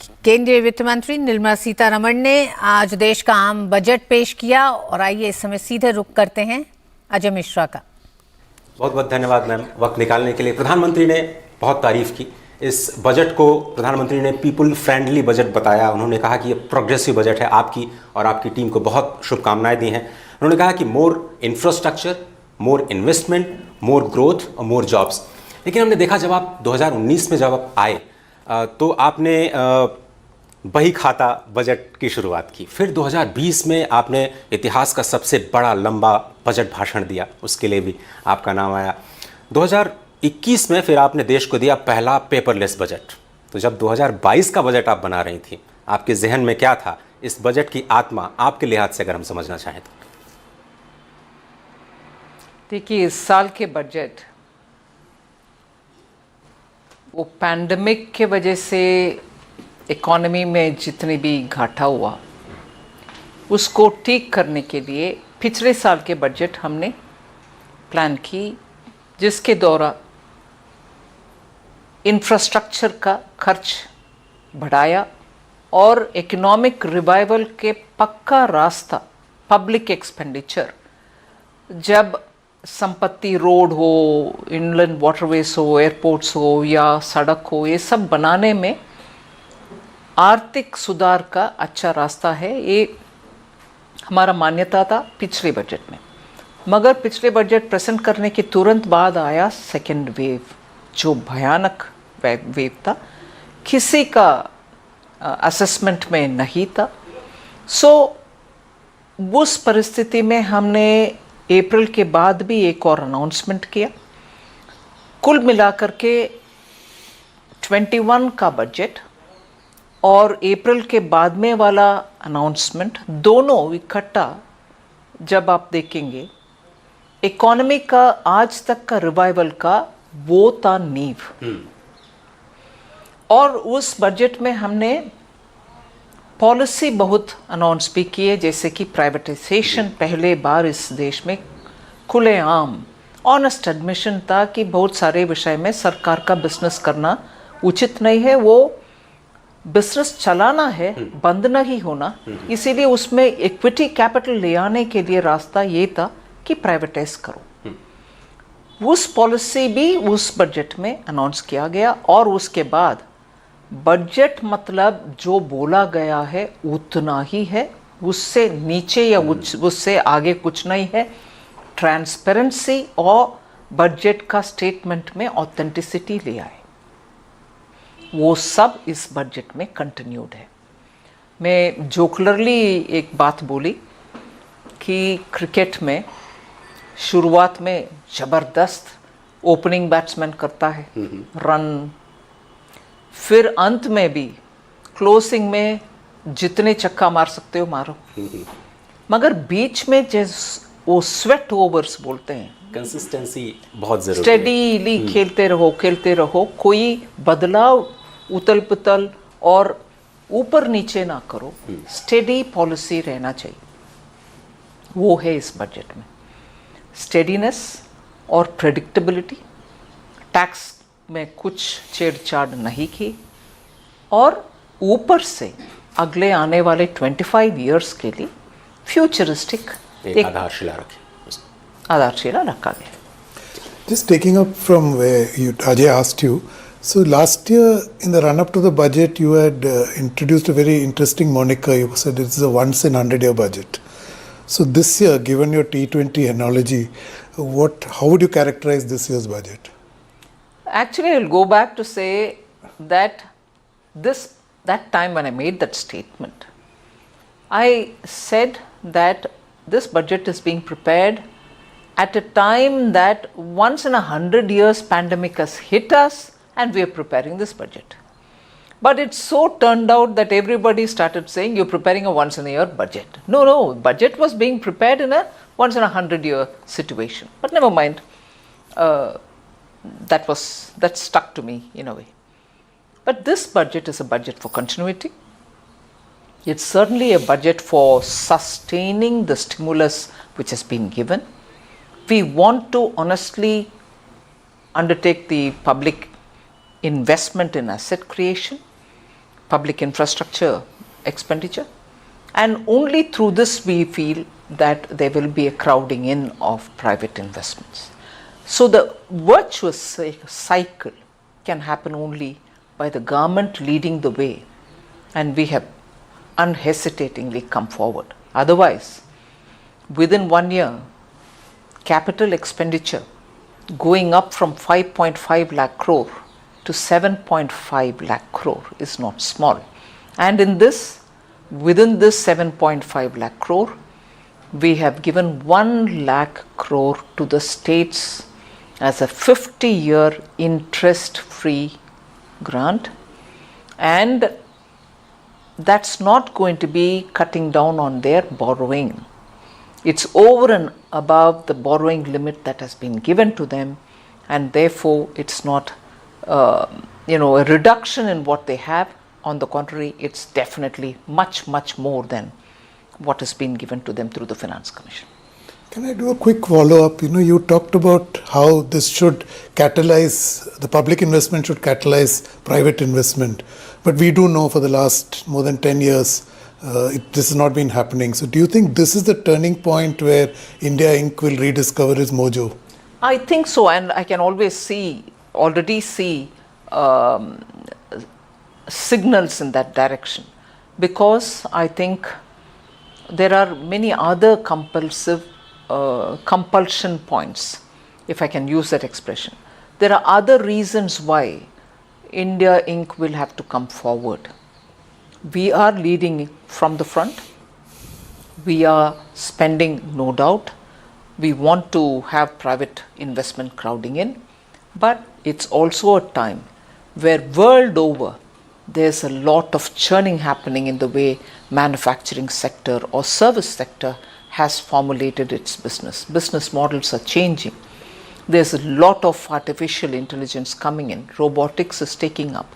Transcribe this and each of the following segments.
केंद्रीय वित्त मंत्री निर्मला सीतारमण ने आज देश का आम बजट पेश किया और आइए इस समय सीधे रुख करते हैं अजय मिश्रा का। बहुत बहुत धन्यवाद मैम वक्त निकालने के लिए। प्रधानमंत्री ने बहुत तारीफ की इस बजट को। प्रधानमंत्री ने पीपल फ्रेंडली बजट बताया। उन्होंने कहा कि ये प्रोग्रेसिव बजट है। आपकी और आपकी टीम को बहुत शुभकामनाएं दी हैं। उन्होंने कहा कि मोर इंफ्रास्ट्रक्चर, मोर इन्वेस्टमेंट, मोर ग्रोथ और मोर जॉब्स। लेकिन हमने देखा जब आप 2019 में जब आप आए तो आपने बही खाता बजट की शुरुआत की। फिर 2020 में आपने इतिहास का सबसे बड़ा लंबा बजट भाषण दिया, उसके लिए भी आपका नाम आया। 2021 में फिर आपने देश को दिया पहला पेपरलेस बजट। तो जब 2022 का बजट आप बना रही थी, आपके जहन में क्या था? इस बजट की आत्मा आपके लिहाज से अगर हम समझना चाहें तो। देखिए, इस साल के बजट वो पैंडेमिक के वजह से इकोनॉमी में जितनी भी घाटा हुआ उसको ठीक करने के लिए पिछले साल के बजट हमने प्लान की, जिसके दौरान इंफ्रास्ट्रक्चर का खर्च बढ़ाया और इकोनॉमिक रिवाइवल के पक्का रास्ता पब्लिक एक्सपेंडिचर, जब संपत्ति, रोड हो, इनलैंड वाटरवेज हो, एयरपोर्ट्स हो या सड़क हो, ये सब बनाने में आर्थिक सुधार का अच्छा रास्ता है। ये हमारा मान्यता था पिछले बजट में। मगर पिछले बजट प्रेजेंट करने के तुरंत बाद आया सेकेंड वेव, जो भयानक वेव था, किसी का असेसमेंट में नहीं था। उस परिस्थिति में हमने अप्रैल के बाद भी एक और अनाउंसमेंट किया। कुल मिलाकर के 21 का बजट और अप्रैल के बाद में वाला अनाउंसमेंट दोनों इकट्ठा जब आप देखेंगे, इकोनॉमी का आज तक का रिवाइवल का वो था नींव। और उस बजट में हमने पॉलिसी बहुत अनाउंस भी किए, जैसे कि प्राइवेटाइजेशन। पहले बार इस देश में खुलेआम ऑनेस्ट एडमिशन था कि बहुत सारे विषय में सरकार का बिजनेस करना उचित नहीं है, वो बिजनेस चलाना है, बंद नहीं होना। इसीलिए उसमें इक्विटी कैपिटल ले आने के लिए रास्ता ये था कि प्राइवेटाइज करो। उस पॉलिसी भी उस बजट में अनाउंस किया गया। और उसके बाद बजट मतलब जो बोला गया है उतना ही है, उससे नीचे या उससे आगे कुछ नहीं है। ट्रांसपेरेंसी और बजट का स्टेटमेंट में ऑथेंटिसिटी ले आए, वो सब इस बजट में कंटिन्यूड है। मैं जोकलरली एक बात बोली कि क्रिकेट में शुरुआत में ज़बरदस्त ओपनिंग बैट्समैन करता है रन, फिर अंत में भी क्लोजिंग में जितने छक्का मार सकते हो मारो, मगर बीच में वो स्वेट ओवर्स बोलते हैं, कंसिस्टेंसी बहुत जरूरी है। स्टेडीली खेलते रहो, कोई बदलाव, उतल पुतल और ऊपर नीचे ना करो, स्टेडी पॉलिसी रहना चाहिए। वो है इस बजट में, स्टेडीनेस और प्रेडिक्टेबिलिटी। टैक्स में कुछ छेड़छाड़ नहीं की और ऊपर से अगले आने वाले 25 इयर्स के लिए फ्यूचरिस्टिक एक आधारशिला रखा गया। Just taking up from where Ajay asked you, so last year in the run-up to the budget, you had introduced a very interesting moniker. You said it's a once in 100-year budget. So this year, given your T20 analogy, how would you characterize this year's budget? Actually, I'll go back to say that that time when I made that statement, I said that this budget is being prepared at a time that once in 100 years pandemic has hit us and we are preparing this budget. But it so turned out that everybody started saying you're preparing a once in a year budget. No, budget was being prepared in a once in 100 year situation. But never mind, that stuck to me in a way. But this budget is a budget for continuity. It's certainly a budget for sustaining the stimulus which has been given. We want to honestly undertake the public investment in asset creation. public infrastructure expenditure, and only through this we feel that there will be a crowding in of private investments. So the virtuous cycle can happen only by the government leading the way, and we have unhesitatingly come forward. Otherwise, within 1 year, capital expenditure going up from 5.5 lakh crore to 7.5 lakh crore is not small. And in this, within this 7.5 lakh crore, we have given 1 lakh crore to the states as a 50-year interest-free grant, and that's not going to be cutting down on their borrowing. It's over and above the borrowing limit that has been given to them, and therefore it's not a reduction in what they have. On the contrary, it's definitely much more than what has been given to them through the Finance Commission. Can I do a quick follow-up? You talked about how this should catalyze, the public investment should catalyze private investment. But we do know for the last more than 10 years, this has not been happening. So do you think this is the turning point where India Inc. will rediscover its mojo? I think so, and I can already see signals in that direction, because I think there are many other compulsion points, if I can use that expression. There are other reasons why India Inc. will have to come forward. We are leading from the front. We are spending, no doubt. We want to have private investment crowding in, but it's also a time where world over there's a lot of churning happening in the way manufacturing sector or service sector has formulated its business. Business models are changing. There's a lot of artificial intelligence coming in. Robotics is taking up.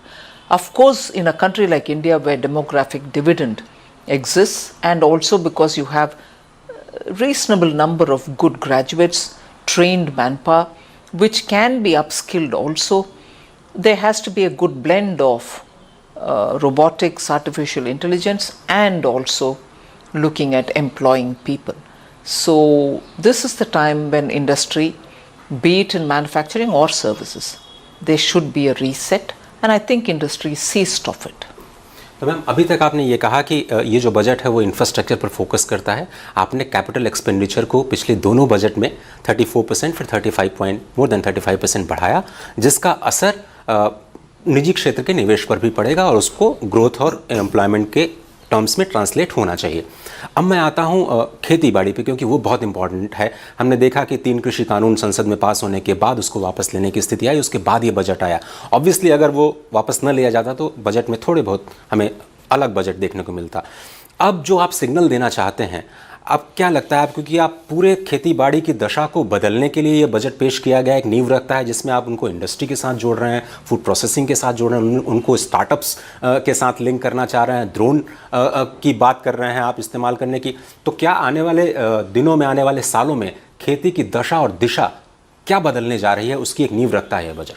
Of course, in a country like India where demographic dividend exists, and also because you have a reasonable number of good graduates, trained manpower, which can be upskilled also, there has to be a good blend of robotics, artificial intelligence, and also looking at employing people. So this is the time when industry, be it in manufacturing or services, there should be a reset, and I think industry seized of it. तो ma'am, अभी तक आपने ये कहा कि ये जो budget है वो इंफ्रास्ट्रक्चर पर फोकस करता है। आपने कैपिटल एक्सपेंडिचर को पिछले दोनों बजट में 34% फिर मोर देन 35% बढ़ाया, जिसका असर निजी क्षेत्र के निवेश पर भी पड़ेगा और उसको ग्रोथ और एम्प्लॉयमेंट के टर्म्स में ट्रांसलेट होना चाहिए। अब मैं आता हूँ खेती बाड़ी पे, क्योंकि वो बहुत इंपॉर्टेंट है। हमने देखा कि 3 कृषि कानून संसद में पास होने के बाद उसको वापस लेने की स्थिति आई, उसके बाद ये बजट आया। ऑब्वियसली अगर वो वापस न लिया जाता तो बजट में थोड़े बहुत हमें अलग बजट देखने को मिलता। अब जो आप सिग्नल देना चाहते हैं, अब क्या लगता है आपको कि आप पूरे खेती बाड़ी की दशा को बदलने के लिए ये बजट पेश किया गया, एक नींव रखता है जिसमें आप उनको इंडस्ट्री के साथ जोड़ रहे हैं, फूड प्रोसेसिंग के साथ जोड़ रहे हैं, उनको स्टार्टअप्स के साथ लिंक करना चाह रहे हैं, ड्रोन की बात कर रहे हैं आप इस्तेमाल करने की। तो क्या आने वाले दिनों में, आने वाले सालों में खेती की दशा और दिशा क्या बदलने जा रही है, उसकी एक नींव रखता है यह बजट?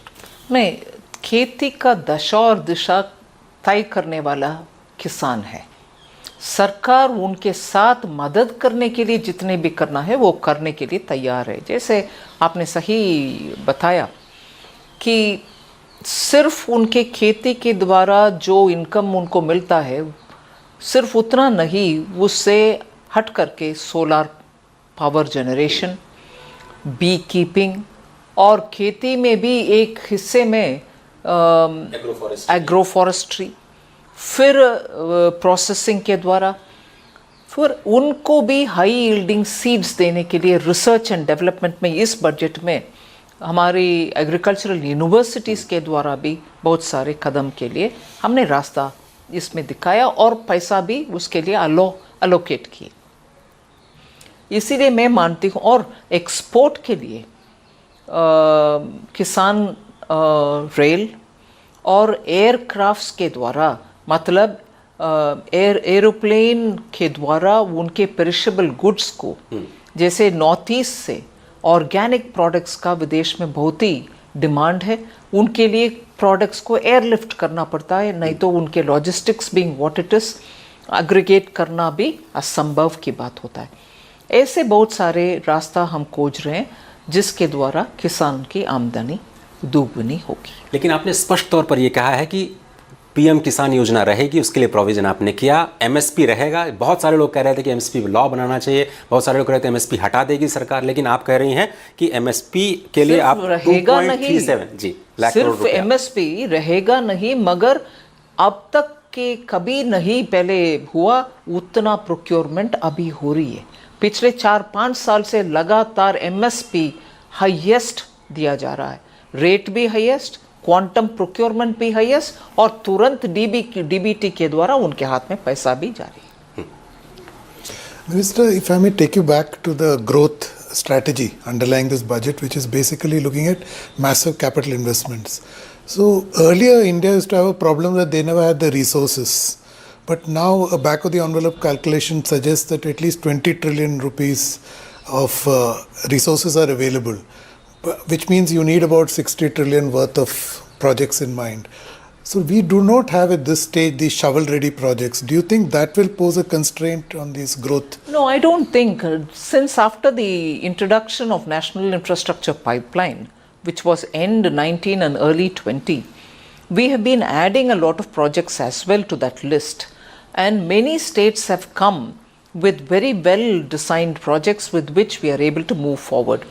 नहीं, खेती का दशा और दिशा तय करने वाला किसान है। सरकार उनके साथ मदद करने के लिए जितने भी करना है वो करने के लिए तैयार है। जैसे आपने सही बताया कि सिर्फ उनके खेती के द्वारा जो इनकम उनको मिलता है सिर्फ उतना नहीं, उससे हट करके solar power generation, bee keeping और खेती में भी एक हिस्से में एग्रोफॉरेस्ट्री, फिर प्रोसेसिंग के द्वारा, फिर उनको भी हाई यील्डिंग सीड्स देने के लिए रिसर्च एंड डेवलपमेंट में इस बजट में हमारी एग्रीकल्चरल यूनिवर्सिटीज़ के द्वारा भी बहुत सारे कदम के लिए हमने रास्ता इसमें दिखाया और पैसा भी उसके लिए अलोकेट किए। इसीलिए मैं मानती हूँ, और एक्सपोर्ट के लिए किसान रेल और एयरक्राफ्ट्स के द्वारा, मतलब एरोप्लेन के द्वारा उनके पेरिशेबल गुड्स को, जैसे नॉर्थ ईस्ट से ऑर्गेनिक प्रोडक्ट्स का विदेश में बहुत ही डिमांड है, उनके लिए प्रोडक्ट्स को एयरलिफ्ट करना पड़ता है, नहीं तो उनके logistics being what it is, aggregate करना भी असंभव की बात होता है। ऐसे बहुत सारे रास्ता हम खोज रहे हैं जिसके द्वारा किसान की आमदनी दोगुनी होगी। लेकिन आपने स्पष्ट तौर पर यह कहा है कि पीएम किसान योजना रहेगी, उसके लिए प्रोविजन आपने किया, एमएसपी रहेगा। बहुत सारे लोग कह रहे थे कि एमएसपी लॉ बनाना चाहिए, बहुत सारे लोग कह रहे थे एमएसपी हटा देगी सरकार, लेकिन आप कह रही हैं कि एमएसपी के लिए आप रहेगा नहीं, 2.37 लाख करोड़ सिर्फ रुपया। एमएसपी रहेगा नहीं, मगर अब तक के कभी नहीं पहले हुआ उतना प्रोक्योरमेंट अभी हो रही है। पिछले 4-5 साल से लगातार एमएसपी हाईएस्ट दिया जा रहा है, रेट भी हाईएस्ट, क्वांटम प्रोक्योरमेंट भी हाईएस्ट, और तुरंत डीबीटी के द्वारा उनके हाथ में पैसा भी जारी है। Minister, if I may take you back to the growth strategy underlying this budget, which is basically looking at massive capital investments. So earlier India used to have a problem that they never had the resources. But now a back of the envelope calculation suggests that at least 20 trillion rupees of resources are available, which means you need about 60 trillion worth of projects in mind. So we do not have at this stage these shovel-ready projects. Do you think that will pose a constraint on this growth? No, I don't think. Since after the introduction of National Infrastructure Pipeline, which was end 19 and early 20, we have been adding a lot of projects as well to that list. And many states have come with very well designed projects with which we are able to move forward.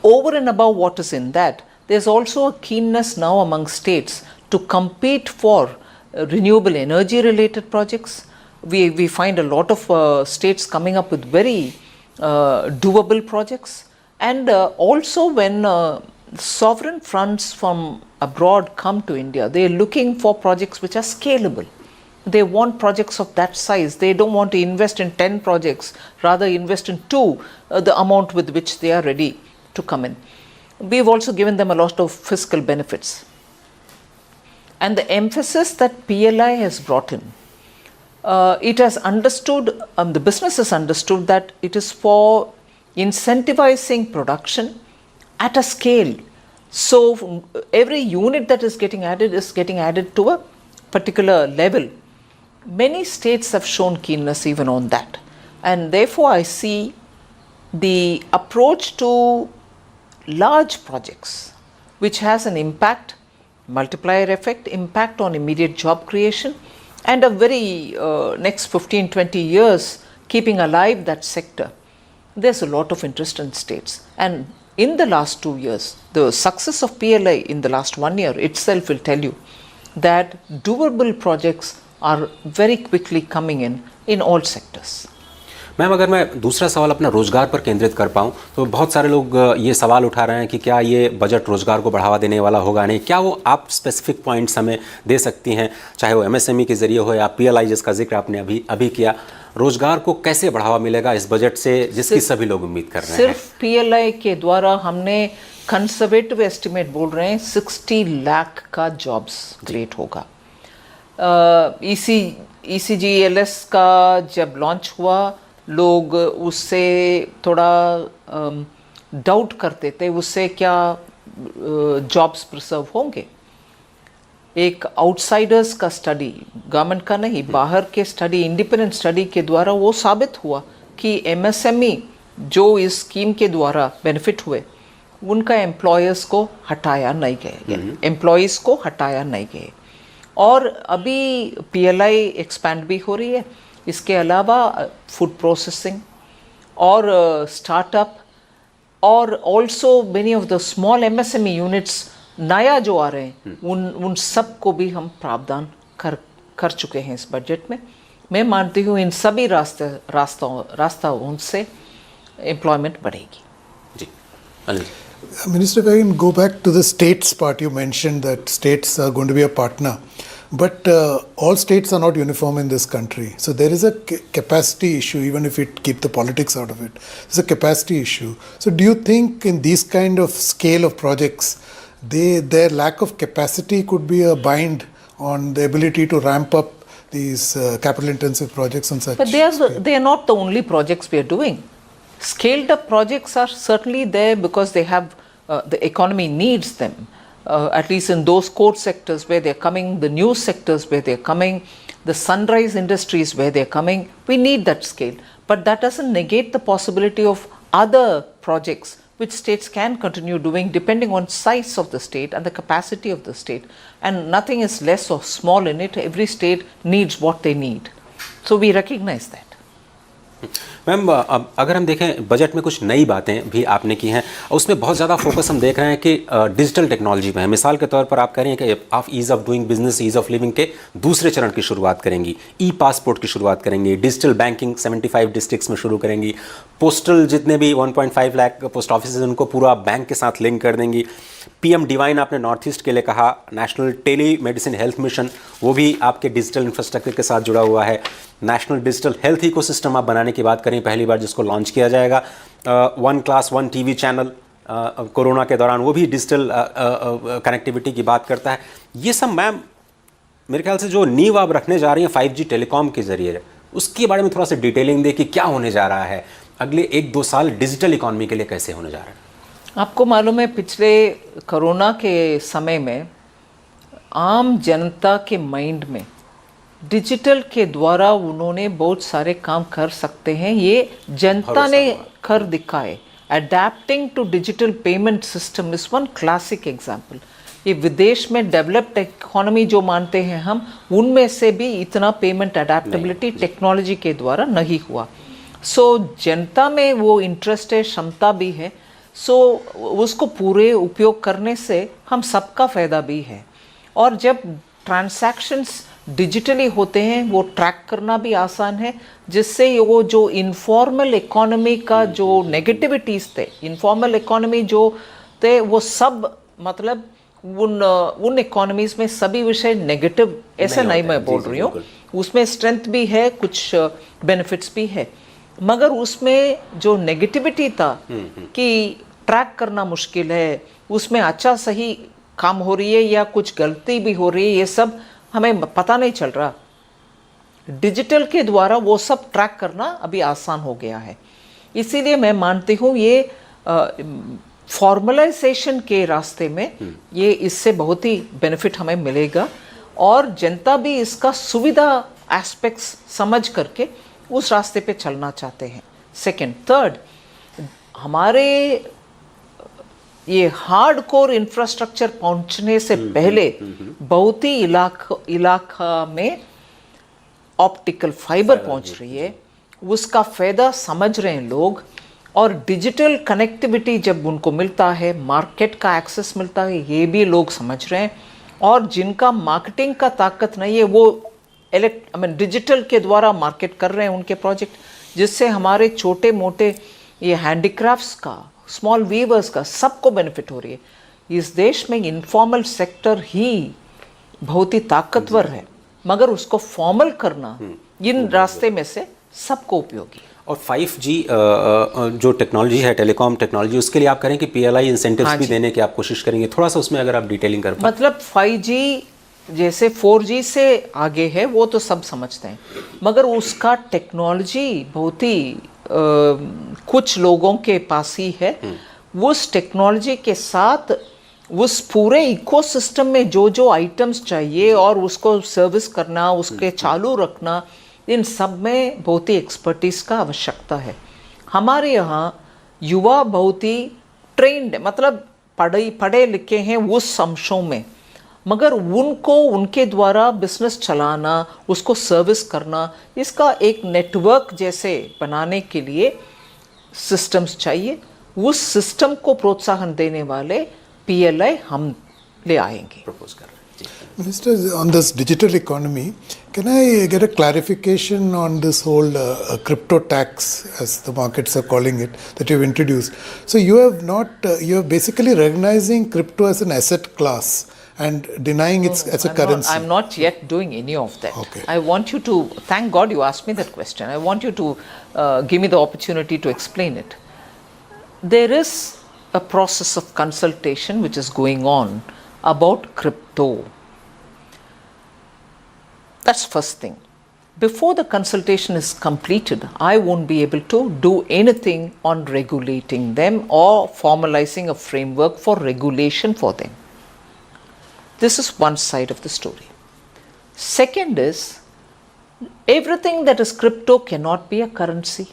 Over and above what is in that, there's also a keenness now among states to compete for renewable energy related projects. We find a lot of states coming up with very doable projects. And also when sovereign funds from abroad come to India, they are looking for projects which are scalable. They want projects of that size. They don't want to invest in 10 projects, rather invest in 2, the amount with which they are ready to come in. We've also given them a lot of fiscal benefits. And the emphasis that PLI has brought in, it has understood, the business has understood that it is for incentivizing production at a scale. So every unit that is getting added to a particular level. Many states have shown keenness even on that. And therefore I see the approach to large projects, which has an impact, multiplier effect, impact on immediate job creation, and a very next 15-20 years keeping alive that sector. There's a lot of interest in states. And in the last 2 years, the success of PLI in the last 1 year itself will tell you that doable projects are very quickly coming in all sectors. Ma'am, अगर मैं दूसरा सवाल अपना रोजगार पर केंद्रित कर पाऊँ तो बहुत सारे लोग ये सवाल उठा रहे हैं कि क्या ये बजट रोजगार को बढ़ावा देने वाला होगा नहीं। क्या वो आप स्पेसिफिक पॉइंट्स हमें दे सकती हैं, चाहे वो एमएसएमई के जरिए हो या पीएलआई जिसका जिक्र आपने अभी किया, रोजगार को कैसे बढ़ावा मिलेगा इस बजट से जिसकी सभी लोग उम्मीद कर रहे हैं? सिर्फ पीएलआई के द्वारा हमने कंजर्वेटिव एस्टिमेट बोल रहे हैं 60 लाख का जॉब्स क्रिएट होगा। ECGLS का जब लॉन्च हुआ लोग उससे थोड़ा डाउट करते थे, उससे क्या जॉब्स प्रिजर्व होंगे। एक आउटसाइडर्स का स्टडी, गवर्नमेंट का नहीं, बाहर के स्टडी, इंडिपेंडेंट स्टडी के द्वारा वो साबित हुआ कि एमएसएमई जो इस स्कीम के द्वारा बेनिफिट हुए उनका एम्प्लॉयर्स को हटाया नहीं गए, एम्प्लॉयज़ को हटाया नहीं गए। और अभी पीएलआई एक्सपैंड भी हो रही है। इसके अलावा फूड प्रोसेसिंग और स्टार्टअप और also many of the small MSME units नया जो आ रहे हैं उन सब को भी हम प्रावधान कर चुके हैं इस बजट में। मैं मानती हूँ इन सभी रास्ताओं से एम्प्लॉयमेंट बढ़ेगी। जी Anil. Minister, if I can go back to the states part, you mentioned that states are going to be a partner. But all states are not uniform in this country. So there is a capacity issue, even if we keep the politics out of it. It's a capacity issue. So do you think in these kind of scale of projects, their lack of capacity could be a bind on the ability to ramp up these capital intensive projects and such? But they are not the only projects we are doing. Scaled up projects are certainly there because they have the economy needs them. at least in those core sectors where they're coming, the new sectors where they're coming, the sunrise industries where they're coming, we need that scale. But that doesn't negate the possibility of other projects which states can continue doing depending on size of the state and the capacity of the state. And nothing is less or small in it. Every state needs what they need. So we recognize that. Ma'am, अब अगर हम देखें budget में कुछ नई बातें भी आपने की हैं, उसमें बहुत ज़्यादा फोकस हम देख रहे हैं कि डिजिटल टेक्नोलॉजी में है। मिसाल के तौर पर आप कह रही हैं कि आप ease of doing business, ease of living के दूसरे चरण की शुरुआत करेंगी, ई पासपोर्ट की शुरुआत करेंगी, डिजिटल बैंकिंग 75 डिस्ट्रिक्ट्स में शुरू करेंगी, पोस्टल जितने भी 1.5 लाख पोस्ट ऑफिस उनको पूरा बैंक के साथ लिंक कर देंगी, PM डिवाइन आपने नॉर्थ ईस्ट के लिए कहा, national telemedicine health mission वो भी आपके डिजिटल इंफ्रास्ट्रक्चर के साथ जुड़ा हुआ है, नेशनल डिजिटल हेल्थ इकोसिस्टम आप बनाने की बात करें, पहली बार जिसको लॉन्च किया जाएगा, 1 क्लास 1 TV चैनल कोरोना के दौरान वो भी डिजिटल कनेक्टिविटी की बात करता है। ये सब मैम मेरे ख्याल से जो नींव आप रखने जा रही हैं 5G टेलीकॉम के जरिए, उसके बारे में थोड़ा सा डिटेलिंग दे कि क्या होने जा रहा है, अगले 1-2 साल डिजिटल इकॉनमी के लिए कैसे होने जा रहा है। आपको मालूम है पिछले कोरोना के समय में आम जनता के माइंड में डिजिटल के द्वारा उन्होंने बहुत सारे काम कर सकते हैं, ये जनता ने कर दिखाए। Adapting to digital payment system is one classic example. ये विदेश में डेवलप्ड इकोनॉमी जो मानते हैं हम, उनमें से भी इतना पेमेंट अडेप्टेबिलिटी टेक्नोलॉजी के द्वारा नहीं हुआ। सो जनता में वो इंटरेस्ट है, क्षमता भी है, सो उसको पूरे उपयोग करने से हम सबका फ़ायदा भी है। और जब ट्रांसैक्शंस डिजिटली होते हैं वो ट्रैक करना भी आसान है, जिससे वो जो इनफॉर्मल इकोनॉमी का जो नेगेटिविटीज़ थे, इनफॉर्मल इकोनॉमी जो थे वो सब मतलब उन इकोनॉमीज़ में सभी विषय नेगेटिव ऐसा नहीं मैं बोल रही हूँ, उसमें स्ट्रेंथ भी है, कुछ बेनिफिट्स भी है, मगर उसमें जो नेगेटिविटी था कि ट्रैक करना मुश्किल है, उसमें अच्छा सही काम हो रही है या कुछ गलती भी हो रही है, ये सब हमें पता नहीं चल रहा। डिजिटल के द्वारा वो सब ट्रैक करना अभी आसान हो गया है। इसीलिए मैं मानती हूँ ये फॉर्मलाइजेशन के रास्ते में ये इससे बहुत ही बेनिफिट हमें मिलेगा और जनता भी इसका सुविधा एस्पेक्ट्स समझ करके उस रास्ते पे चलना चाहते हैं। सेकंड, थर्ड, हमारे ये हार्ड कोर इंफ्रास्ट्रक्चर पहुंचने से पहले बहुत ही इलाका में ऑप्टिकल फाइबर पहुंच रही है, उसका फ़ायदा समझ रहे हैं लोग। और डिजिटल कनेक्टिविटी जब उनको मिलता है, मार्केट का एक्सेस मिलता है, ये भी लोग समझ रहे हैं। और जिनका मार्केटिंग का ताकत नहीं है वो डिजिटल के द्वारा मार्केट कर रहे हैं उनके प्रोजेक्ट, जिससे हमारे छोटे मोटे ये हैंडीक्राफ्ट्स का, स्मॉल वीवर्स का सबको बेनिफिट हो रही है। इस देश में इनफॉर्मल सेक्टर ही बहुत ही ताकतवर है, मगर उसको फॉर्मल करना इन रास्ते में से सबको उपयोगी। और 5G जो टेक्नोलॉजी है, टेलीकॉम टेक्नोलॉजी, उसके लिए आप करें कि PLI इंसेंटिव्स भी देने की आप कोशिश करेंगे, थोड़ा सा उसमें अगर आप डिटेलिंग कर पाएं। मतलब 5G जैसे 4G से आगे है वो तो सब समझते हैं, मगर उसका टेक्नोलॉजी बहुत ही कुछ लोगों के पास ही है। उस टेक्नोलॉजी के साथ उस पूरे इकोसिस्टम में जो जो आइटम्स चाहिए और उसको सर्विस करना, उसके चालू रखना, इन सब में बहुत ही एक्सपर्टीज़ का आवश्यकता है। हमारे यहाँ युवा बहुत ही ट्रेंड, मतलब पढ़े लिखे हैं उस अंशों में, मगर उनको उनके द्वारा बिजनेस चलाना, उसको सर्विस करना, इसका एक नेटवर्क जैसे बनाने के लिए सिस्टम्स चाहिए। उस सिस्टम को प्रोत्साहन देने वाले PLI हम ले आएंगे। प्रपोज कर रहे हैं। Minister, on this digital economy, can I get a clarification on this whole crypto tax, as the markets are calling it, that you've introduced? So you have not, you're basically recognizing crypto as an asset class and denying it as a currency. I'm not yet doing any of that. Okay. I want you to, thank God you asked me that question. I want you to give me the opportunity to explain it. There is a process of consultation which is going on about crypto. That's first thing. Before the consultation is completed, I won't be able to do anything on regulating them or formalizing a framework for regulation for them. This is one side of the story. Second is, everything that is crypto cannot be a currency.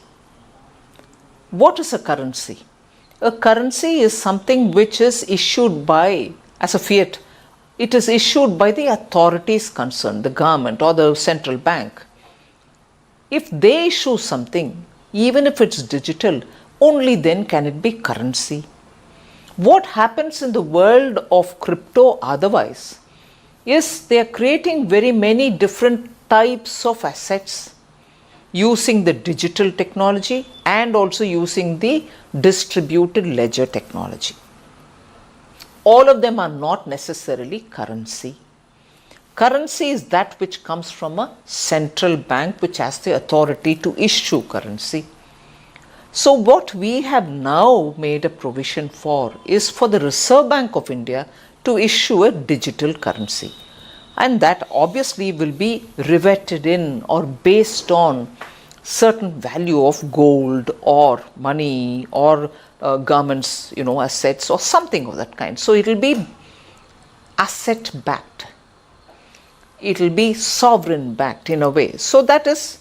What is a currency? A currency is something which is issued by, as a fiat, it is issued by the authorities concerned, the government or the central bank. If they issue something, even if it's digital, only then can it be currency. What happens in the world of crypto otherwise is they are creating very many different types of assets using the digital technology and also using the distributed ledger technology. All of them are not necessarily currency. Currency is that which comes from a central bank which has the authority to issue currency. So what we have now made a provision for is for the Reserve Bank of India to issue a digital currency. And that obviously will be riveted in or based on certain value of gold or money or government's assets or something of that kind. So it will be asset backed. It will be sovereign backed in a way. So that is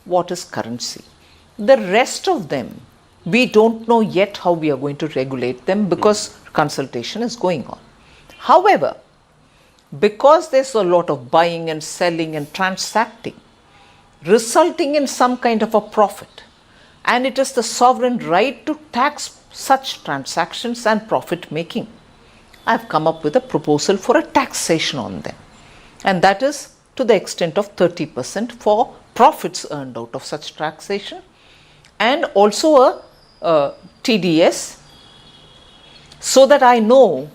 what is currency. The rest of them, we don't know yet how we are going to regulate them because consultation is going on. However, because there's a lot of buying and selling and transacting, resulting in some kind of a profit, and it is the sovereign right to tax such transactions and profit making, I've come up with a proposal for a taxation on them. And that is to the extent of 30% for profits earned out of such taxation, and also a TDS, so that I know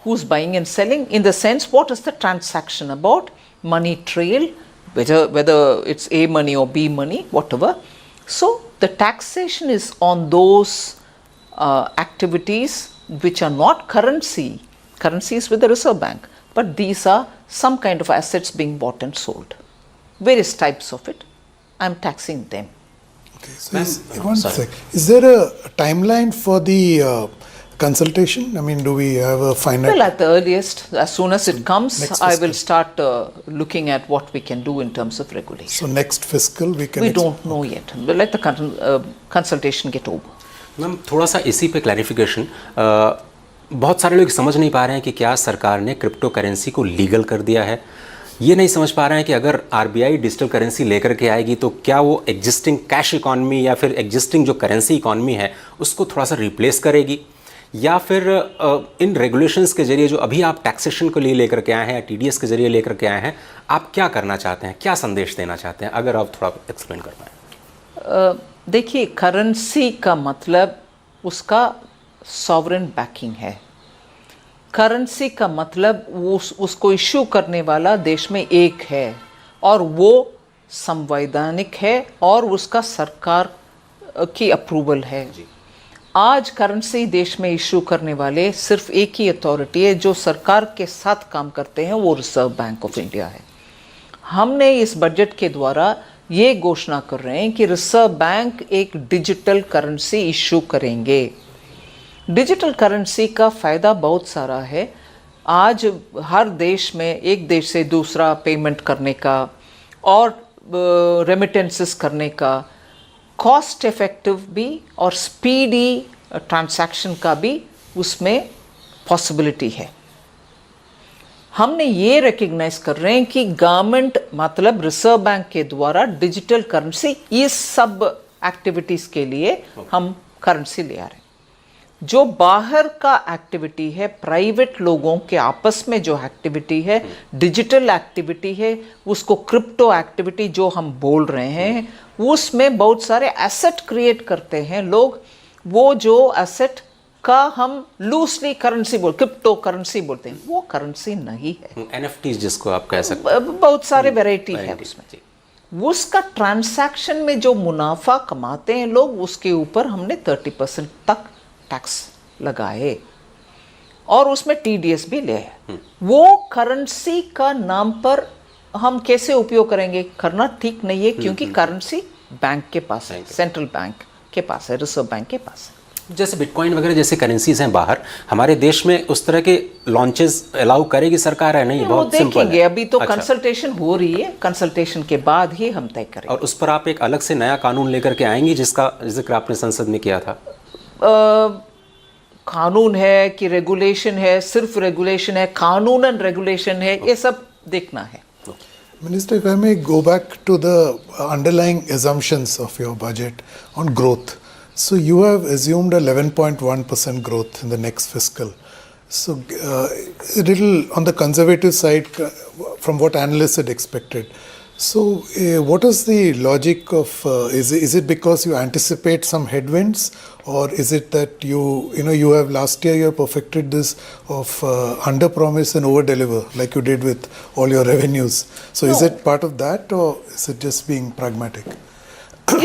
who's buying and selling, in the sense what is the transaction about, money trail, whether it's A money or B money, whatever. So the taxation is on those activities which are not currency. Currency is with the Reserve Bank, but these are some kind of assets being bought and sold. Various types of it. I'm taxing them. Okay, so one sec. Is there a timeline for the consultation? I mean, do we have a finite? Well, at the earliest, as soon as it comes, I will start looking at what we can do in terms of regulation. So next fiscal we can. We don't know yet. We'll let the consultation get over. Ma'am थोड़ा सा इसी पे clarification, बहुत सारे लोग समझ नहीं पा रहे हैं कि क्या सरकार ने क्रिप्टो करेंसी को लीगल कर दिया है। ये नहीं समझ पा रहे हैं कि अगर आरबीआई डिजिटल करेंसी लेकर के आएगी तो क्या वो एग्जिस्टिंग कैश इकॉनमी या फिर एग्जिस्टिंग जो करेंसी इकॉनमी है उसको थोड़ा सा रिप्लेस करेगी, या फिर इन रेगुलेशंस के जरिए जो अभी आप टैक्सेशन को लिए लेकर के आए हैं या टीडीएस के जरिए लेकर के आए हैं, आप क्या करना चाहते हैं, क्या संदेश देना चाहते हैं, अगर आप थोड़ा एक्सप्लेन कर पाएँ। देखिए, करेंसी का मतलब उसका सॉवरेन बैकिंग है। करेंसी का मतलब उसको इश्यू करने वाला देश में एक है और वो संवैधानिक है और उसका सरकार की अप्रूवल है। आज करेंसी देश में इशू करने वाले सिर्फ एक ही अथॉरिटी है जो सरकार के साथ काम करते हैं, वो रिजर्व बैंक ऑफ इंडिया है। हमने इस बजट के द्वारा ये घोषणा कर रहे हैं कि रिजर्व बैंक एक डिजिटल करेंसी इशू करेंगे। डिजिटल करेंसी का फ़ायदा बहुत सारा है। आज हर देश में एक देश से दूसरा पेमेंट करने का और रेमिटेंसेस करने का, कॉस्ट इफेक्टिव भी और स्पीडी ट्रांजैक्शन का भी उसमें पॉसिबिलिटी है। हमने ये रिकग्नाइज कर रहे हैं कि गवर्नमेंट मतलब रिजर्व बैंक के द्वारा डिजिटल करेंसी इस सब एक्टिविटीज़ के लिए हम करेंसी ले आ रहे हैं। जो बाहर का एक्टिविटी है, प्राइवेट लोगों के आपस में जो एक्टिविटी है, डिजिटल एक्टिविटी है, उसको क्रिप्टो एक्टिविटी जो हम बोल रहे हैं, उसमें बहुत सारे एसेट क्रिएट करते हैं लोग। वो जो एसेट का हम लूजली करेंसी क्रिप्टो करेंसी बोलते हैं, वो करेंसी नहीं है। एनएफटी जिसको आप कह सकते हैं, बहुत सारे वैरायटी है उसमें। उसका ट्रांसैक्शन में जो मुनाफा कमाते हैं लोग, उसके ऊपर हमने 30% तक टैक्स लगाए और उसमें टीडीएस भी ले है। वो करेंसी का नाम पर हम कैसे उपयोग करेंगे, करना ठीक नहीं है, क्योंकि करेंसी बैंक के पास है, सेंट्रल बैंक के पास है, रिजर्व बैंक के पास है। जैसे बिटकॉइन वगैरह जैसे करेंसीज हैं बाहर, हमारे देश में उस तरह के लॉन्चेस अलाउ करेगी सरकार है? नहीं, वो बहुत सिंपल देखेंगे, है। अभी तो अच्छा। कंसल्टेशन हो रही है, कंसल्टेशन के बाद ही हम तय करेंगे। और उस पर आप एक अलग से नया कानून लेकर के आएंगी जिसका जिक्र आपने संसद में किया था? कानून है कि रेगुलेशन है, सिर्फ रेगुलेशन है, कानूनन रेगुलेशन है, ये सब देखना है। Minister, if I may go back to the underlying assumptions of your budget on growth. So you have assumed a 11.1% growth in the next fiscal. So a little on the conservative side from what analysts had expected. So what is the logic of, is it because you anticipate some headwinds, or is it that you have last year you have perfected this of under promise and over deliver like you did with all your revenues? So is No. it part of that, or is it just being pragmatic?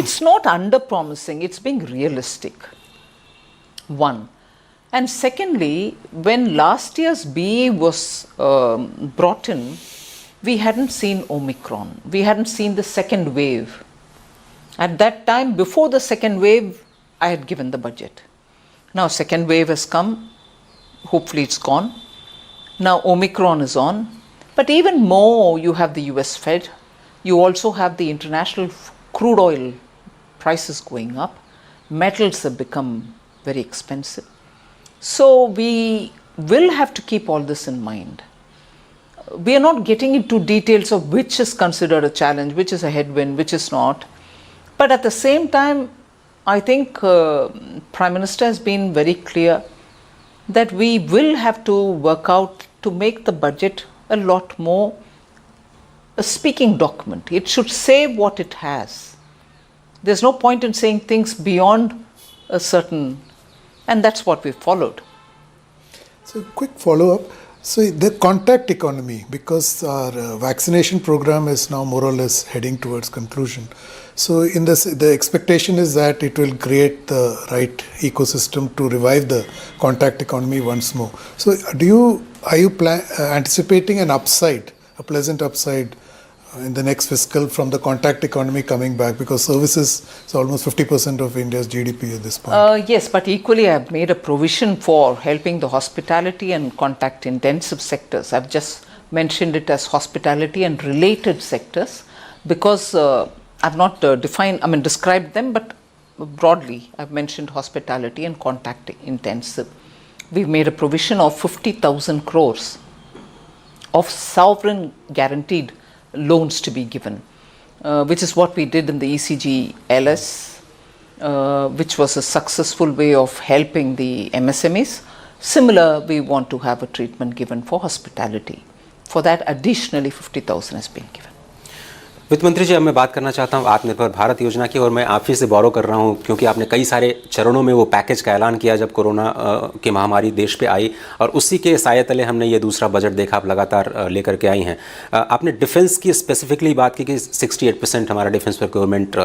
It's not under promising, it's being realistic. One. And secondly, when last year's BE was brought in, we hadn't seen Omicron, we hadn't seen the second wave. At that time, before the second wave, I had given the budget. Now second wave has come, hopefully it's gone. Now Omicron is on, but even more, you have the US Fed, you also have the international crude oil prices going up, metals have become very expensive. So we will have to keep all this in mind. We are not getting into details of which is considered a challenge, which is a headwind, which is not. But at the same time, I think Prime Minister has been very clear that we will have to work out to make the budget a lot more a speaking document. It should say what it has. There's no point in saying things beyond a certain, and that's what we followed. So quick follow-up. So the contact economy, because our vaccination program is now more or less heading towards conclusion. So in this, the expectation is that it will create the right ecosystem to revive the contact economy once more. So are you anticipating an upside, a pleasant upside in the next fiscal from the contact economy coming back, because services is almost 50% of India's GDP at this point? Yes, but equally I have made a provision for helping the hospitality and contact intensive sectors. I've just mentioned it as hospitality and related sectors because I've not described them, but broadly I've mentioned hospitality and contact intensive. We've made a provision of 50,000 crores of sovereign guaranteed loans to be given, which is what we did in the ECG LS, which was a successful way of helping the MSMEs. Similar, we want to have a treatment given for hospitality. For that, additionally 50,000 has been given. वित्त मंत्री जी, अब मैं बात करना चाहता हूँ आत्मनिर्भर भारत योजना की, और मैं आप ही से बोरो कर रहा हूँ क्योंकि आपने कई सारे चरणों में वो पैकेज का ऐलान किया जब कोरोना की महामारी देश पे आई, और उसी के साये तले हमने ये दूसरा बजट देखा, आप लगातार लेकर के आई हैं। आपने डिफेंस की स्पेसिफिकली बात की कि 68% हमारा डिफेंस प्रोक्योरमेंट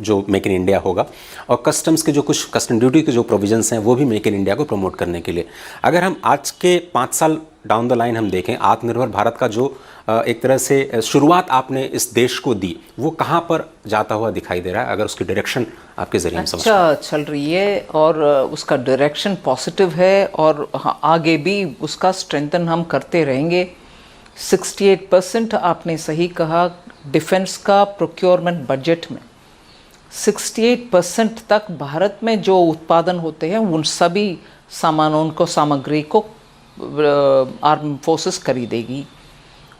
जो मेक इन इंडिया होगा, और कस्टम्स के जो कुछ कस्टम ड्यूटी के जो प्रोविजंस हैं वो भी मेक इन इंडिया को प्रमोट करने के लिए। अगर हम आज के 5 साल डाउन द लाइन हम देखें, आत्मनिर्भर भारत का जो एक तरह से शुरुआत आपने इस देश को दी, वो कहाँ पर जाता हुआ दिखाई दे रहा है, अगर उसकी डायरेक्शन आपके जरिए हम समझ पाएं? अच्छा चल रही है और उसका डायरेक्शन पॉजिटिव है, और आगे भी उसका स्ट्रेंथन हम करते रहेंगे। 68% आपने सही कहा, डिफेंस का प्रोक्योरमेंट बजट में 68% तक भारत में जो उत्पादन होते हैं उन सभी सामानों को, सामग्री को आर्म फोर्सेस खरीदेगी।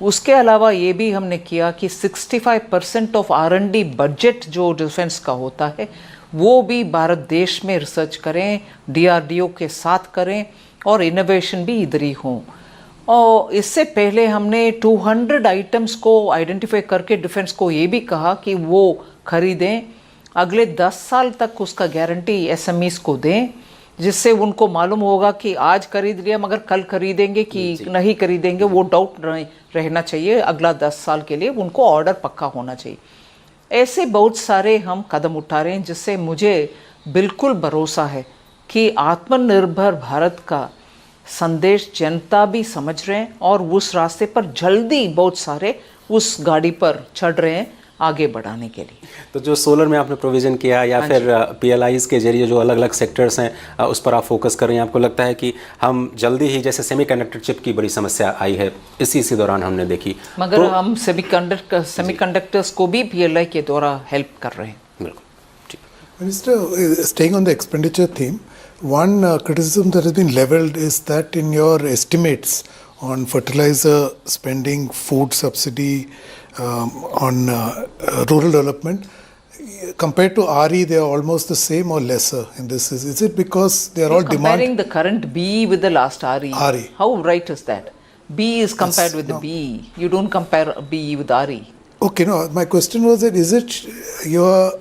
उसके अलावा ये भी हमने किया कि 65% ऑफ R&D बजट जो डिफेंस का होता है वो भी भारत देश में रिसर्च करें, DRDO के साथ करें, और इनोवेशन भी इधर ही हों। और इससे पहले हमने 200 आइटम्स को आइडेंटिफाई करके डिफेंस को ये भी कहा कि वो खरीदें, अगले 10 साल तक उसका गारंटी SMEs को दें, जिससे उनको मालूम होगा कि आज खरीद लिया मगर कल खरीदेंगे कि नहीं खरीदेंगे, वो डाउट रहना चाहिए। अगला 10 साल के लिए उनको ऑर्डर पक्का होना चाहिए। ऐसे बहुत सारे हम कदम उठा रहे हैं जिससे मुझे बिल्कुल भरोसा है कि आत्मनिर्भर भारत का संदेश जनता भी समझ रहे हैं और उस रास्ते पर जल्दी बहुत सारे उस गाड़ी पर चढ़ रहे हैं आगे बढ़ाने के लिए। तो जो सोलर में आपने प्रोविज़न किया या फिर PLIs के जरिए जो अलग अलग सेक्टर्स हैं उस पर आप फोकस कर रहे हैं, आपको लगता है कि हम जल्दी ही, जैसे सेमीकंडक्टर चिप की बड़ी समस्या आई है इसी दौरान हमने देखी, मगर हम सेमीकंडक्टर्स को भी PLI के द्वारा हेल्प कर रहे हैं। बिल्कुल ठीक। Minister, staying on the expenditure theme, one criticism that has been leveled is that in your estimates on fertilizer spending, food subsidy, on rural development, compared to RE, they are almost the same or lesser in this. Is it because they are all Comparing demand? the current BE with the last RE. RE. How right is that? BE is compared with the no. BE. You don't compare BE with RE. Okay, no, my question was that is it your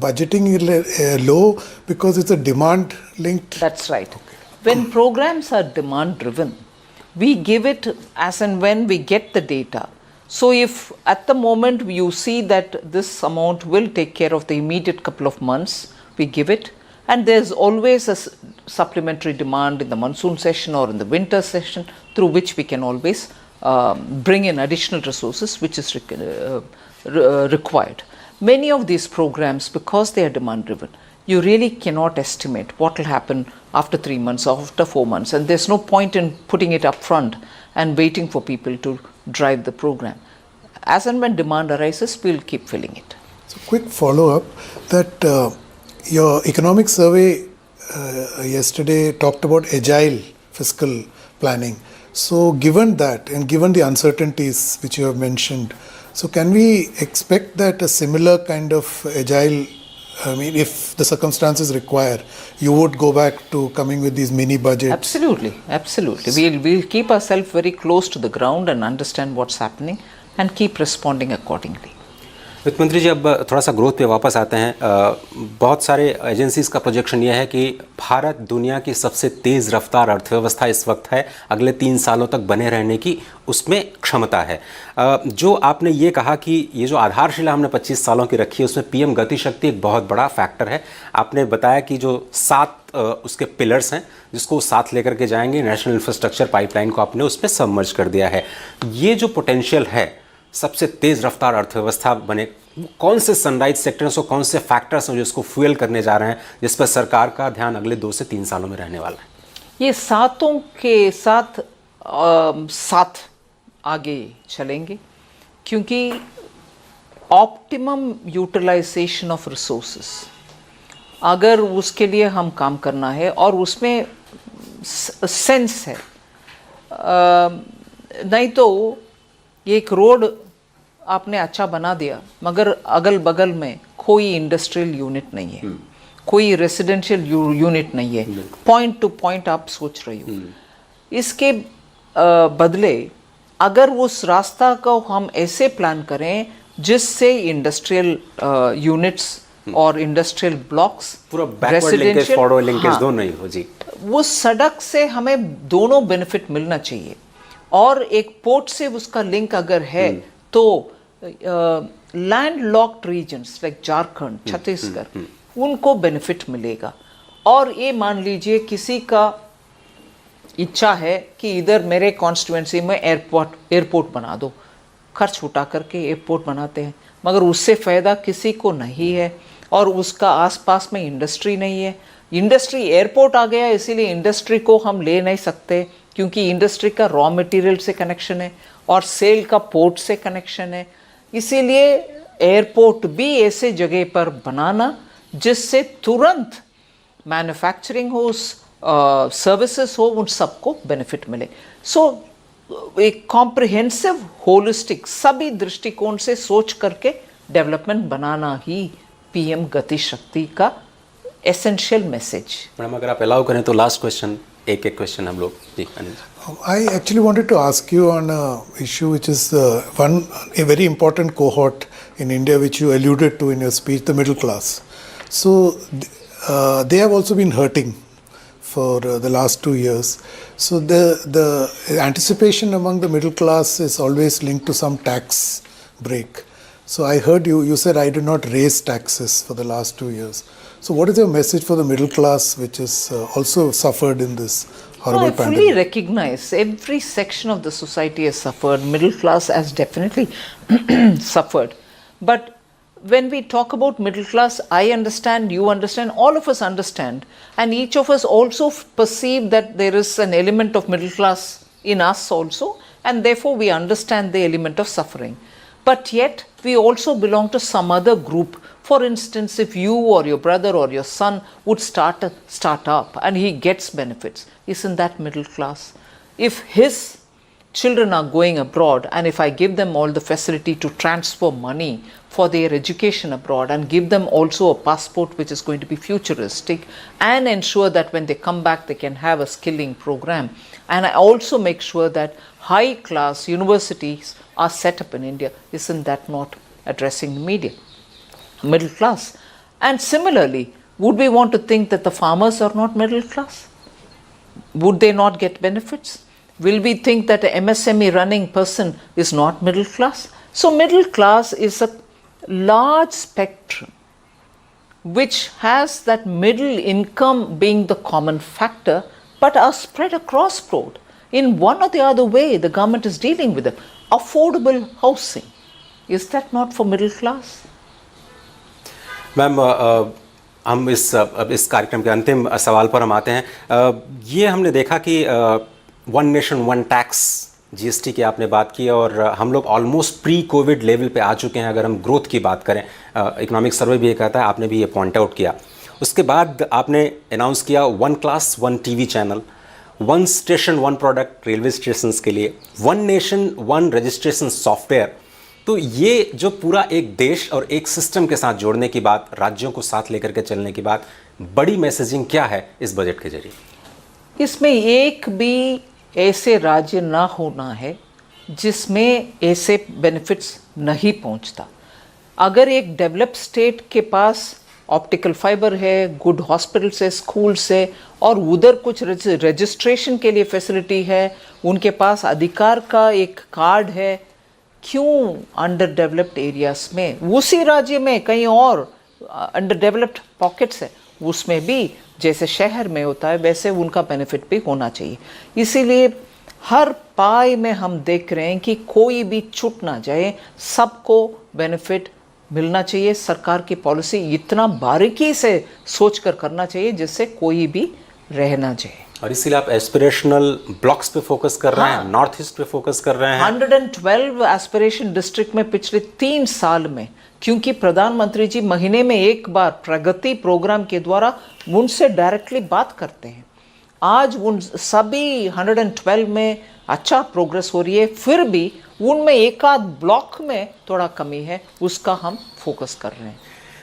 budgeting low because it's a demand linked? That's right. When programs are demand driven, we give it as and when we get the data. So if at the moment you see that this amount will take care of the immediate couple of months, we give it, and there's always a supplementary demand in the monsoon session or in the winter session through which we can always bring in additional resources which is required. Many of these programs, because they are demand driven, you really cannot estimate what will happen after 3 months or after 4 months, and there's no point in putting it up front and waiting for people to drive the program. As and when demand arises, we'll keep filling it. So quick follow-up that your economic survey yesterday talked about agile fiscal planning. So given that and given the uncertainties which you have mentioned, so can we expect that a similar kind of agile, I mean, if the circumstances require, you would go back to coming with these mini budgets? Absolutely, absolutely. We'll keep ourselves very close to the ground and understand what's happening and keep responding accordingly. वित्त मंत्री जी, अब थोड़ा सा growth पे वापस आते हैं। बहुत सारे एजेंसीज का प्रोजेक्शन यह है कि भारत दुनिया की सबसे तेज़ रफ्तार अर्थव्यवस्था इस वक्त है, अगले 3 सालों तक बने रहने की उसमें क्षमता है। जो आपने ये कहा कि ये जो आधारशिला हमने 25 सालों की रखी है उसमें PM गति शक्ति एक बहुत बड़ा फैक्टर है। आपने बताया कि जो 7 उसके पिलर्स हैं जिसको साथ लेकर के जाएंगे, नेशनल इंफ्रास्ट्रक्चर पाइपलाइन को आपने उसमें सबमर्ज कर दिया है। ये जो पोटेंशियल है सबसे तेज़ रफ्तार अर्थव्यवस्था बने, कौन से सनराइज सेक्टर्स और कौन से फैक्टर्स हैं जो इसको फ्यूल करने जा रहे हैं, जिस पर सरकार का ध्यान अगले 2 से 3 सालों में रहने वाला है? ये सातों के साथ आगे चलेंगे, क्योंकि ऑप्टिमम यूटिलाइजेशन ऑफ रिसोर्सेस अगर उसके लिए हम काम करना है और उसमें सेंस है, नहीं तो ये एक रोड आपने अच्छा बना दिया मगर अगल बगल में कोई इंडस्ट्रियल यूनिट नहीं है, कोई रेसिडेंशियल यूनिट नहीं है, पॉइंट टू पॉइंट आप सोच रही हो। इसके बदले अगर उस रास्ता को हम ऐसे प्लान करें जिससे इंडस्ट्रियल यूनिट्स और इंडस्ट्रियल ब्लॉक्स, पूरा बैकवर्ड लिंकेज फॉरवर्ड लिंकेज दोनों ही हो जी, वो सड़क से हमें दोनों बेनिफिट मिलना चाहिए। और एक पोर्ट से उसका लिंक अगर है तो landlocked regions like Jharkhand, Chhattisgarh, उनको बेनिफिट मिलेगा। और ये मान लीजिए किसी का इच्छा है कि इधर मेरे कॉन्स्टिट्यूएंसी में एयरपोर्ट बना दो, खर्च उठा करके एयरपोर्ट बनाते हैं, मगर उससे फ़ायदा किसी को नहीं है और उसका आसपास में इंडस्ट्री नहीं है। इंडस्ट्री, एयरपोर्ट आ गया इसीलिए इंडस्ट्री को हम ले नहीं सकते, क्योंकि इंडस्ट्री का रॉ मटेरियल से कनेक्शन है और सेल का पोर्ट से कनेक्शन है। इसीलिए एयरपोर्ट भी ऐसे जगह पर बनाना जिससे तुरंत मैन्युफैक्चरिंग हो, सर्विसेज हो, उन सबको बेनिफिट मिले। सो एक कॉम्प्रिहेंसिव होलिस्टिक सभी दृष्टिकोण से सोच करके डेवलपमेंट बनाना ही PM गति शक्ति का एसेंशियल मैसेज। मैडम अगर आप अलाउ करें तो लास्ट क्वेश्चन, एक क्वेश्चन हम लोग जी। I actually wanted to ask you on a issue which is a very important cohort in India which you alluded to in your speech, the middle class. So they have also been hurting for the last 2 years. So the anticipation among the middle class is always linked to some tax break. So I heard you said I did not raise taxes for the last 2 years. So what is your message for the middle class which has also suffered in this horrible I pandemic? fully recognize every section of the society has suffered. Middle class has definitely suffered. But when we talk about middle class, I understand, you understand, all of us understand, and each of us also perceive that there is an element of middle class in us also, and therefore we understand the element of suffering. But yet we also belong to some other group. For instance, if you or your brother or your son would start a startup and he gets benefits, isn't that middle class? If his children are going abroad and if I give them all the facility to transfer money for their education abroad and give them also a passport which is going to be futuristic and ensure that when they come back they can have a skilling program, and I also make sure that high class universities are set up in India, isn't that not addressing the middle class? And similarly, would we want to think that the farmers are not middle class? Would they not get benefits? Will we think that an MSME running person is not middle class? So middle class is a large spectrum which has that middle income being the common factor, but are spread across board. In one or the other way, the government is dealing with them. Affordable housing, is that not for middle class? Ma'am हम इस कार्यक्रम के अंतिम सवाल पर हम आते हैं। ये हमने देखा कि one nation one tax, GST की आपने बात की, और हम लोग ऑलमोस्ट प्री कोविड लेवल पे आ चुके हैं अगर हम ग्रोथ की बात करें। इकोनॉमिक सर्वे भी ये कहता है, आपने भी ये पॉइंट आउट किया। उसके बाद आपने अनाउंस किया one class one TV channel, one station one product railway stations के लिए, one nation one registration software. तो ये जो पूरा एक देश और एक सिस्टम के साथ जोड़ने की बात, राज्यों को साथ लेकर के चलने की बात, बड़ी मैसेजिंग क्या है इस बजट के जरिए? इसमें एक भी ऐसे राज्य ना होना है जिसमें ऐसे बेनिफिट्स नहीं पहुंचता। अगर एक डेवलप्ड स्टेट के पास ऑप्टिकल फाइबर है, गुड हॉस्पिटल्स है, स्कूल्स है, और उधर कुछ रजिस्ट्रेशन के लिए फैसिलिटी है, उनके पास अधिकार का एक कार्ड है, क्यों अंडर डेवलप्ड एरियाज में, उसी राज्य में कहीं और अंडर डेवलप्ड पॉकेट्स है, उसमें भी जैसे शहर में होता है वैसे उनका बेनिफिट भी होना चाहिए। इसीलिए हर पाई में हम देख रहे हैं कि कोई भी छूट ना जाए, सबको बेनिफिट मिलना चाहिए। सरकार की पॉलिसी इतना बारीकी से सोच कर करना चाहिए जिससे कोई भी रह ना जाए। और इसीलिए आप एस्पिरेशनल ब्लॉक्स पे फोकस कर रहे हैं, नॉर्थ ईस्ट पे फोकस कर रहे हैं। 112 एस्पिरेशन डिस्ट्रिक्ट में पिछले 3 साल में, क्योंकि प्रधानमंत्री जी महीने में एक बार प्रगति प्रोग्राम के द्वारा उनसे डायरेक्टली बात करते हैं। आज उन सभी 112 में अच्छा प्रोग्रेस हो रही है, फिर भी उनमें एक आध ब्लॉक में थोड़ा कमी है, उसका हम फोकस कर रहे हैं।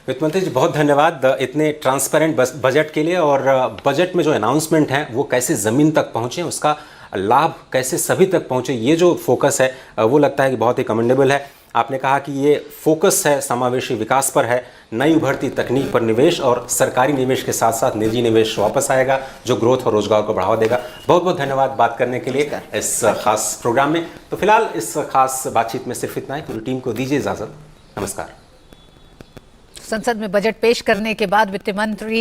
वित्त मंत्री जी, बहुत धन्यवाद इतने ट्रांसपेरेंट बजट के लिए, और बजट में जो अनाउंसमेंट हैं वो कैसे ज़मीन तक पहुँचे, उसका लाभ कैसे सभी तक पहुँचे, ये जो फोकस है वो लगता है कि बहुत ही कमेंडेबल है। आपने कहा कि ये फोकस है समावेशी विकास पर है, नई उभरती तकनीक पर निवेश, और सरकारी निवेश के साथ साथ निजी निवेश वापस आएगा जो ग्रोथ और रोजगार को बढ़ावा देगा। बहुत बहुत धन्यवाद बात करने के लिए इस खास प्रोग्राम में। तो फिलहाल इस खास बातचीत में सिर्फ इतना ही। पूरी टीम को दीजिए इजाज़त। नमस्कार। संसद में बजट पेश करने के बाद वित्त मंत्री